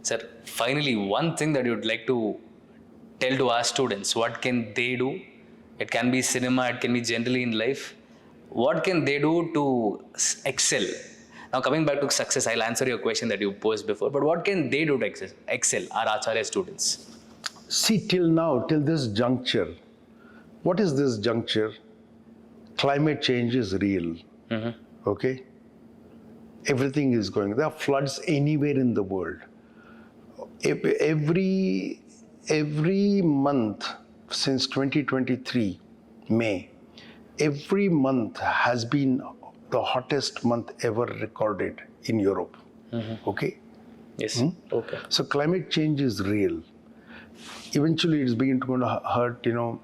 Sir, finally, one thing that you'd like to tell to our students, what can they do? It can be cinema, it can be generally in life. What can they do to excel? Now, coming back to success, I'll answer your question that you posed before, but what can they do to excel, our Acharya students? See, till now, till this juncture, what is this juncture? Climate change is real. Okay? Everything is going. There are floods anywhere in the world. Every month since 2023, May, every month has been the hottest month ever recorded in Europe. Okay? Yes. Okay. So climate change is real. Eventually it's going to hurt, you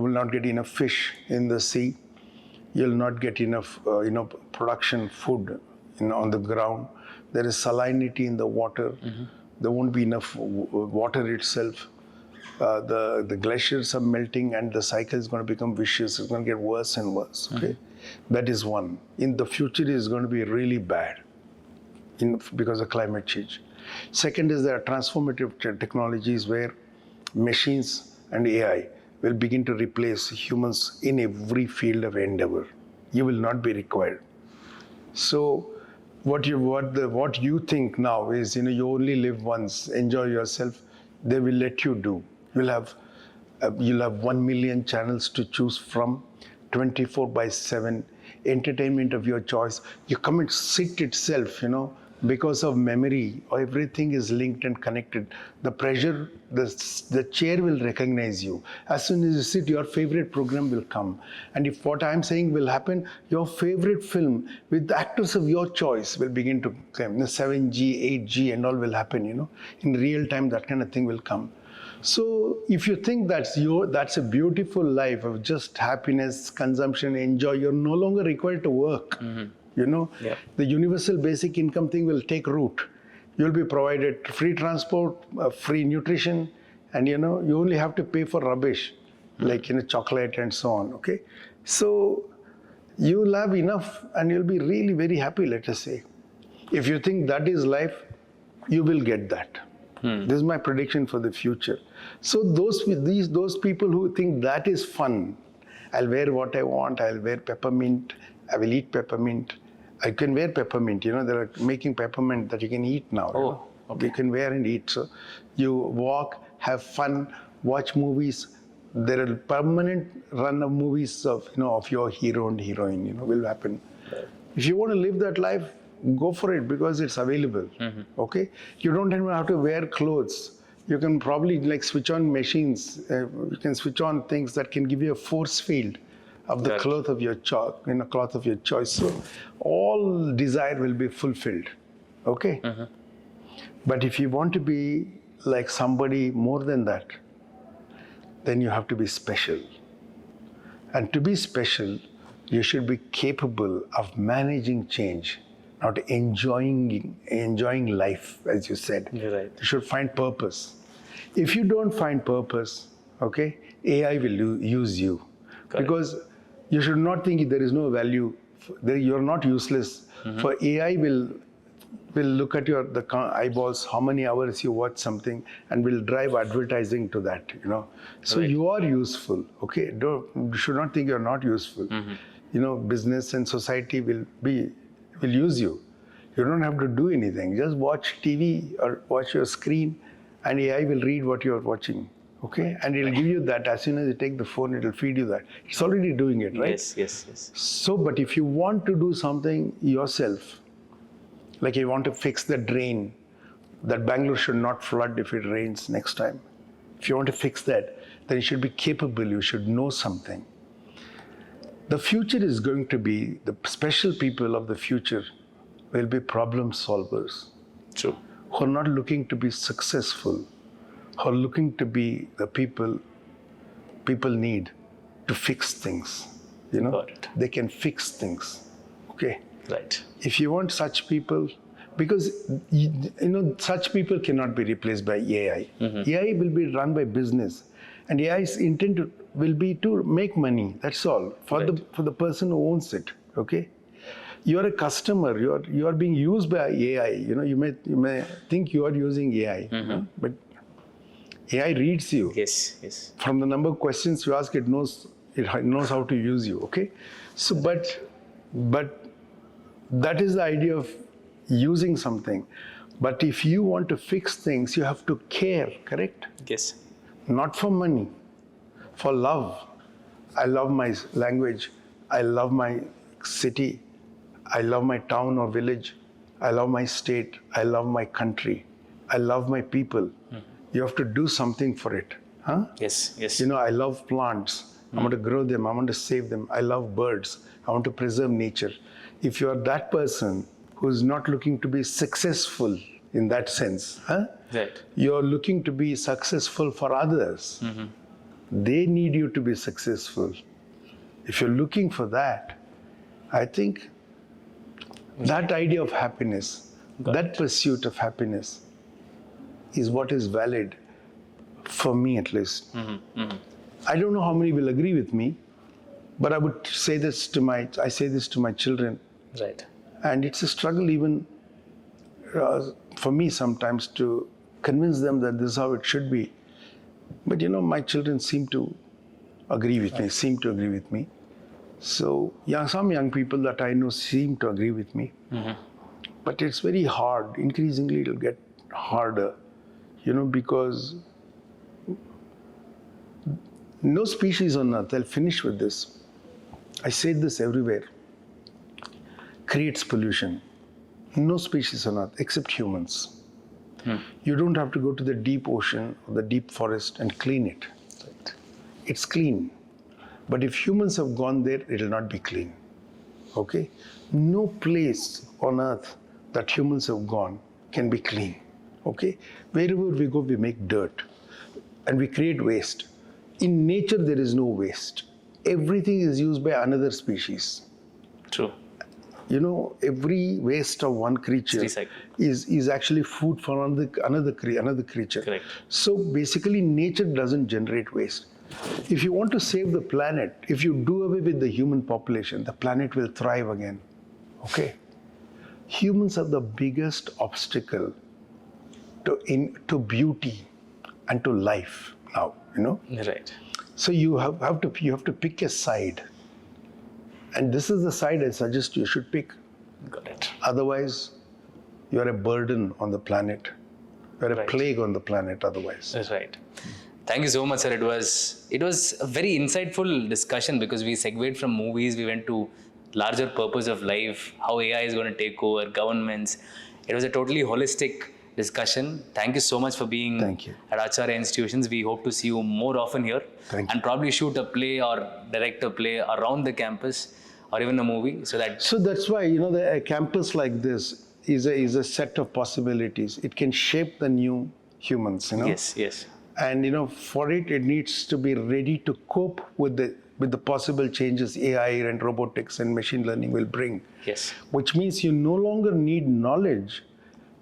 will not get enough fish in the sea. You'll not get enough, production food on the ground. There is salinity in the water. There won't be enough water itself. The glaciers are melting and the cycle is going to become vicious. It's going to get worse and worse. Okay, that is one. In the future, it is going to be really bad because of climate change. Second is there are transformative technologies where machines and AI will begin to replace humans in every field of endeavor. You will not be required. So what you think now is, you only live once, enjoy yourself. They will let you do. You'll have 1 million channels to choose from, 24/7, entertainment of your choice. You come and sit itself, because of memory, everything is linked and connected. The pressure, the chair will recognize you. As soon as you sit, your favorite program will come. And if what I'm saying will happen, your favorite film with the actors of your choice will begin to come. 7G, 8G and all will happen, In real time, that kind of thing will come. So if you think that's a beautiful life of just happiness, consumption, enjoy, you're no longer required to work. The universal basic income thing will take root. You'll be provided free transport, free nutrition, and you only have to pay for rubbish, like chocolate and so on. Okay, so you'll have enough, and you'll be really very happy. Let us say, if you think that is life, you will get that. This is my prediction for the future. So those people who think that is fun, I'll wear what I want. I'll wear peppermint. I will eat peppermint. I can wear peppermint, they're making peppermint that you can eat now. Okay. You can wear and eat. So you walk, have fun, watch movies. There are permanent run of movies of your hero and heroine, will happen. If you want to live that life, go for it because it's available. Okay? You don't even have to wear clothes. You can probably switch on machines. You can switch on things that can give you a force field of the cloth of your choice. So all desire will be fulfilled. Okay? But if you want to be like somebody more than that, then you have to be special. And to be special, you should be capable of managing change, not enjoying life, as you said. You're right. You should find purpose. If you don't find purpose, okay, AI will use you. Because you should not think there is no value. You're not useless. For AI will look at your eyeballs, how many hours you watch something, and will drive advertising to that. So you are useful. Okay, you should not think you're not useful. Business and society will use you. You don't have to do anything. Just watch TV or watch your screen, and AI will read what you're watching. Okay, and it'll give you that. As soon as you take the phone, it'll feed you that. It's already doing it, right? Yes. So, but if you want to do something yourself, like you want to fix the drain, that Bangalore should not flood if it rains next time. If you want to fix that, then you should be capable, you should know something. The future is going to be, the special people of the future will be problem solvers. True. Who are not looking to be successful, who are looking to be the people need to fix things. Got it. They can fix things. Okay. Right. If you want such people, because such people cannot be replaced by AI. AI will be run by business, and AI's intent will be to make money. That's all for the person who owns it. Okay. You are a customer. You are being used by AI. You may think you are using AI, but AI reads you. Yes. From the number of questions you ask, it knows how to use you. Okay, so but that is the idea of using something. But if you want to fix things, you have to care. Correct? Yes. Not for money, for love. I love my language. I love my city. I love my town or village. I love my state. I love my country. I love my people. You have to do something for it. Huh? Yes. I love plants. I want to grow them. I want to save them. I love birds. I want to preserve nature. If you are that person who's not looking to be successful in that sense, Right. you're looking to be successful for others. They need you to be successful. If you're looking for that, I think that idea of happiness, that pursuit of happiness is what is valid for me at least. I don't know how many will agree with me, but I would say this to my children. Right. And it's a struggle even for me sometimes to convince them that this is how it should be. But my children seem to agree with me. So some young people that I know seem to agree with me. But it's very hard. Increasingly, it'll get harder, because no species on Earth, I'll finish with this. I say this everywhere, creates pollution. No species on Earth except humans. You don't have to go to the deep ocean or the deep forest and clean it. Right. It's clean. But if humans have gone there, it will not be clean. Okay? No place on Earth that humans have gone can be clean. Okay? Wherever we go, we make dirt and we create waste. In nature, there is no waste. Everything is used by another species. True. Every waste of one creature is actually food for another creature. Correct. So basically, nature doesn't generate waste. If you want to save the planet, if you do away with the human population, the planet will thrive again. Okay? Humans are the biggest obstacle to beauty and to life now. Right. So you have to pick a side. And this is the side I suggest you should pick. Got it. Otherwise, you are a burden on the planet. You are a plague on the planet otherwise. That's right. Thank you so much, sir. It was a very insightful discussion because we segued from movies, we went to larger purpose of life, how AI is going to take over governments. It was a totally holistic discussion. Thank you so much for being at Acharya Institutions. We hope to see you more often here and probably shoot a play or direct a play around the campus or even a movie. So that's why, a campus like this is a set of possibilities. It can shape the new humans, Yes. And, for it needs to be ready to cope with the possible changes AI and robotics and machine learning will bring. Yes. Which means you no longer need knowledge.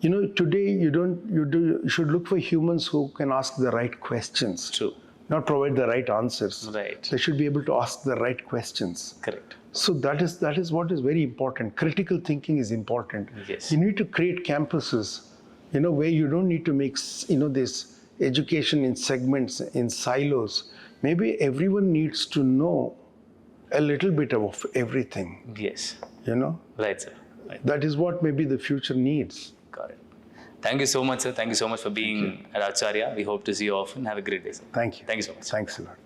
Today you should look for humans who can ask the right questions. True. Not provide the right answers. Right. They should be able to ask the right questions. Correct. So that is what is very important. Critical thinking is important. Yes. You need to create campuses, where you don't need to make, this education in segments, in silos. Maybe everyone needs to know a little bit of everything. Yes. Right, sir. Right. That is what maybe the future needs. Got it. Thank you so much, sir. Thank you so much for being at Acharya. We hope to see you often. Have a great day, sir. Thank you. Thank you so much. Thanks a lot.